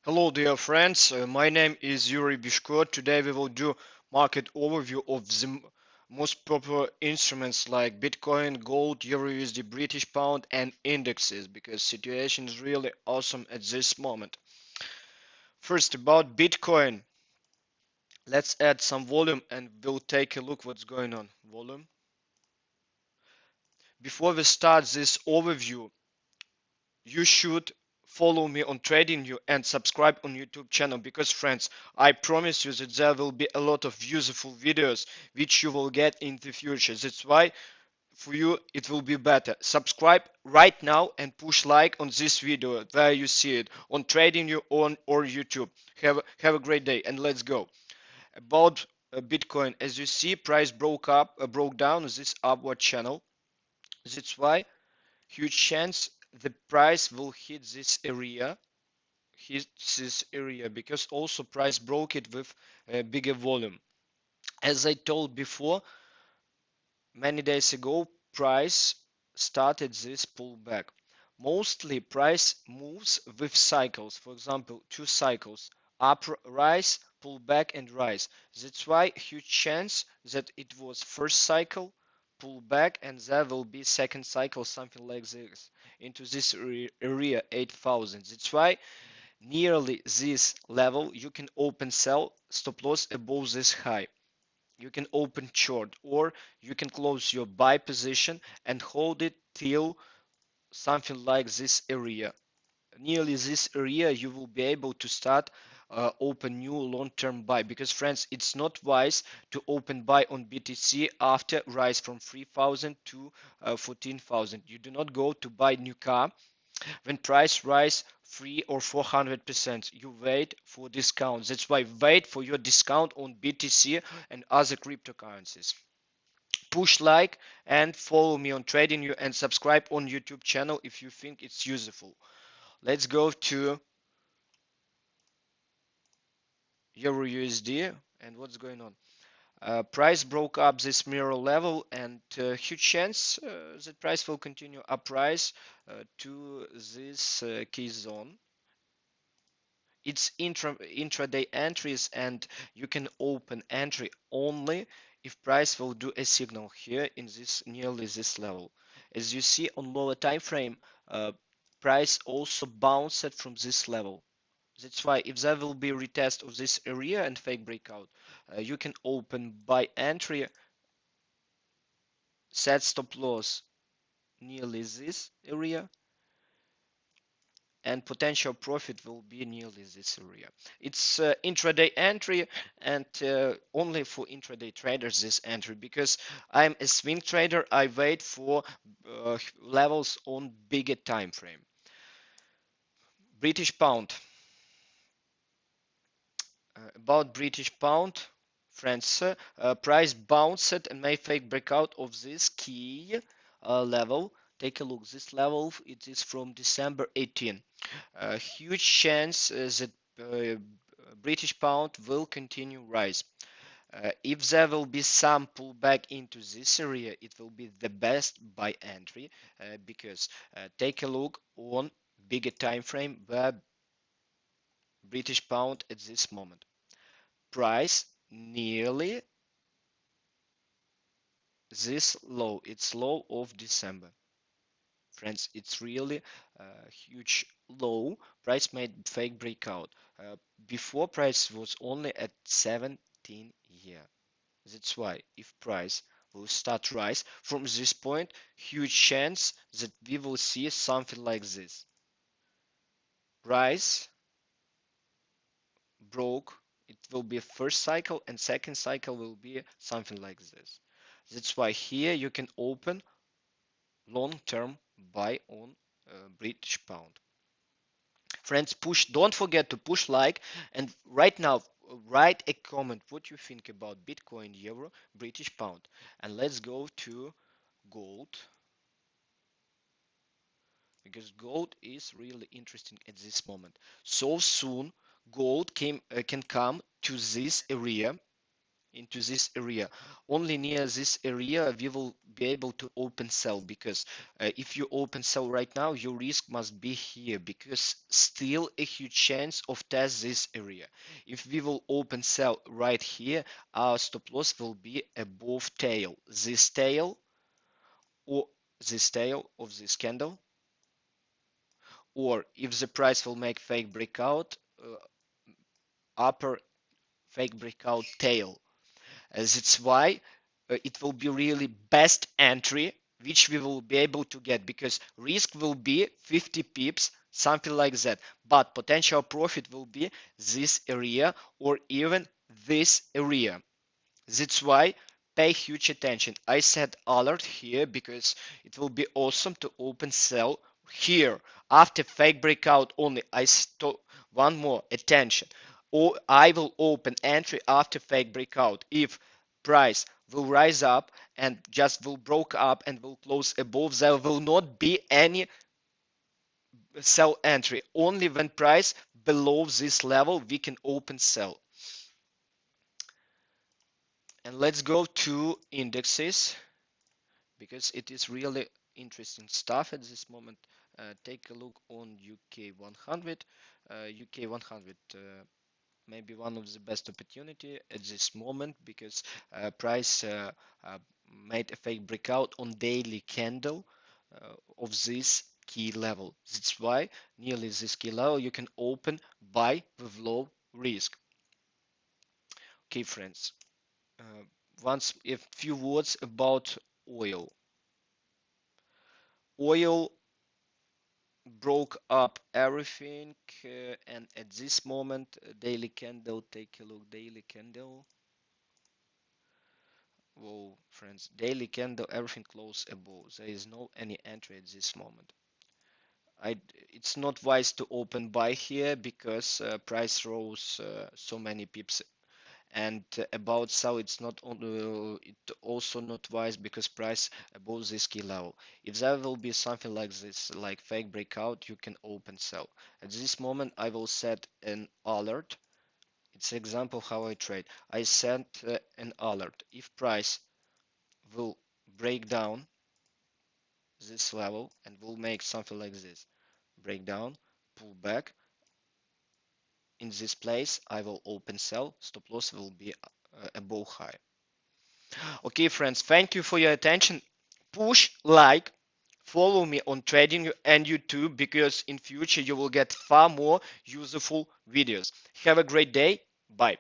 Hello dear friends, my name is Yuri Bishko. Today we will do market overview of the most popular instruments like Bitcoin, gold, Euro USD, British pound and indexes because situation is really awesome at this moment. First about Bitcoin, let's add some volume and we'll take a look what's going on. Volume. Before we start this overview, you should follow me on TradingView and subscribe on YouTube channel because friends, I promise you that there will be a lot of useful videos which you will get in the future. That's why for you it will be better. Subscribe right now and push like on this video where you see it on TradingView on or YouTube. Have a great day and let's go. About Bitcoin, as you see, price broke down this upward channel. That's why huge chance the price will hit this area because also price broke it with a bigger volume. As I told before, many days ago, price started this pullback. Mostly price moves with cycles. For example, two cycles: up, rise, pull back and rise. That's why huge chance that it was first cycle, pull back, and there will be second cycle, something like this, into this area 8000. That's why nearly this level you can open sell, stop loss above this high. You can open short or you can close your buy position and hold it till something like this area. Nearly this area you will be able to start open new long-term buy, because friends, it's not wise to open buy on BTC after rise from 3000 to 14,000. You do not go to buy new car when price rise 3 or 400%. You wait for discount. That's why wait for your discount on BTC and other cryptocurrencies. Push like and follow me on TradingView and subscribe on YouTube channel if you think it's useful. Let's go to Euro USD and what's going on. Price broke up this mirror level and huge chance that price will continue uprise to this key zone. It's intraday entries and you can open entry only if price will do a signal here in this nearly this level. As you see on lower time frame, price also bounced from this level. That's why if there will be retest of this area and fake breakout, you can open buy entry, set stop loss nearly this area, and potential profit will be nearly this area. It's intraday entry and only for intraday traders this entry, because I'm a swing trader. I wait for levels on bigger time frame. British pound. About British pound, friends, price bounced and may fake breakout of this key level. Take a look. This level, it is from December 18. Huge chance that British pound will continue rise. If there will be some pullback into this area, it will be the best buy entry, because take a look on bigger time frame where British pound at this moment. Price nearly this low. It's low of December. Friends, it's really a huge low. Price made fake breakout. Before price was only at 17 here. That's why if price will start rise from this point, huge chance that we will see something like this. Rise, broke, it will be first cycle and second cycle will be something like this. That's why here you can open long-term buy on British pound. Friends, don't forget to push like, and right now write a comment what you think about Bitcoin, Euro, British pound. And let's go to gold, because gold is really interesting at this moment. So soon gold can come to this area into this area. Only near this area we will be able to open sell, because if you open sell right now, your risk must be here, because still a huge chance of test this area. If we will open sell right here, our stop loss will be above tail, or this tail of this candle, or if the price will make fake breakout, upper fake breakout tail. That's why it will be really best entry which we will be able to get, because risk will be 50 pips, something like that, but potential profit will be this area or even this area. That's why pay huge attention. I set alert here because it will be awesome to open sell here after fake breakout only. I stop one more attention, or I will open entry after fake breakout if price will rise up and just will broke up and will close above. There will not be any sell entry. Only when price below this level we can open sell. And let's go to indexes, because it is really interesting stuff at this moment. Take a look on UK 100. UK 100 maybe one of the best opportunity at this moment, because price uh, made a fake breakout on daily candle of this key level. That's why nearly this key level you can open buy with low risk. Okay, friends. Uh, Once a few words about oil. Oil broke up everything, and at this moment, daily candle, take a look, daily candle. Whoa, friends, daily candle, everything close above. There is no any entry at this moment. It's not wise to open buy here, because price rose so many pips, and about sell it's not it also not wise, because price above this key level. If there will be something like this, like fake breakout, you can open sell. At this moment I will set an alert. It's an example how I trade. I set an alert if price will break down this level and will make something like this, break down, pull back. In this place I will open sell, stop loss will be above high. Okay, friends, thank you for your attention. Push like, follow me on Trading and YouTube, because in future you will get far more useful videos. Have a great day. Bye.